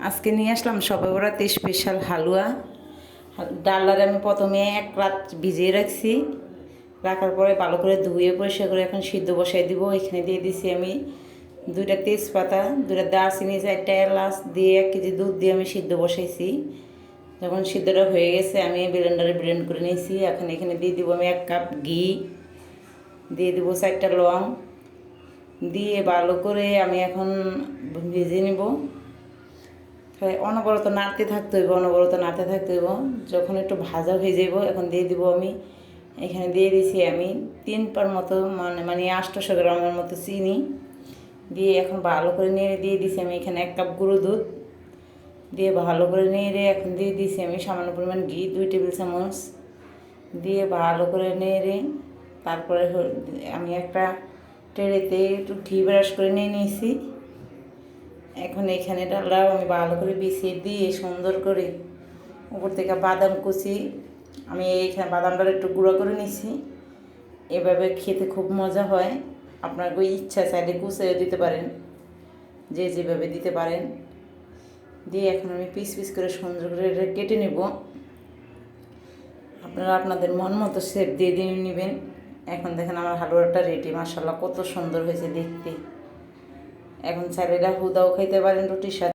আজকে নিয়ে আসলাম সবে বরাতে স্পেশাল হালুয়া। ডালটারে আমি প্রথমে এক রাত ভিজিয়ে রাখছি, রাখার পরে ভালো করে ধুয়ে পরিষ্কার করে এখন সিদ্ধ বসাই দিব। এখানে দিয়ে দিছি আমি 2টা তেজপাতা, 2টা দারচিনি, 4টা এলাচ দিয়ে 1 কেজি দুধ দিয়ে আমি সিদ্ধ বসাইছি। যখন সিদ্ধটা হয়ে গেছে আমি ব্লেন্ডারে ব্লেন্ড করে নিয়েছি। এখন এখানে দিয়ে দিব আমি 1 কাপ ঘি, দিয়ে দিব 4টা লং, দিয়ে ভালো করে আমি এখন ভেজে নিব। অনবরত নাড়তে থাকতে হইব, অনবরত নাড়তে থাকতে হইব। যখন একটু ভাজা হয়ে যাব এখন দিয়ে দিব আমি, এখানে দিয়ে দিছি আমি 3 পার মতো মানে 800 গ্রামের মতো চিনি দিয়ে এখন ভালো করে নেড়ে দিয়ে দিছি আমি এখানে 1 কাপ গুঁড়ো দুধ দিয়ে ভালো করে নেড়ে এখন দিয়ে দিছি আমি সামান্য পরিমাণ ঘি 2 টেবিল চামচ দিয়ে ভালো করে নেড়ে তারপরে আমি একটা ট্রেতে একটু ঘি ব্রাশ করে নিয়ে নিয়েছি। এখন এখানে ডালটাও আমি ভালো করে বিছিয়ে দিয়ে সুন্দর করে উপর থেকে বাদাম কুচি আমি এইখানে বাদামটা একটু গুঁড়ো করে নিছি। এভাবে খেতে খুব মজা হয়। আপনার ইচ্ছা চাইলে কুচিয়ে দিতে পারেন, যে যেভাবে দিতে পারেন। দিয়ে এখন আমি পিস পিস করে সুন্দর করে কেটে নেব। আপনারা আপনাদের মন মতো শেপ দিয়ে দিয়ে নেবেন। এখন দেখেন আমার হালুয়াটা রেডি, মাশাআল্লাহ কত সুন্দর হয়েছে দেখতে। এখন চাইলে হুদাও খাইতে পারেন রুটির সাথে।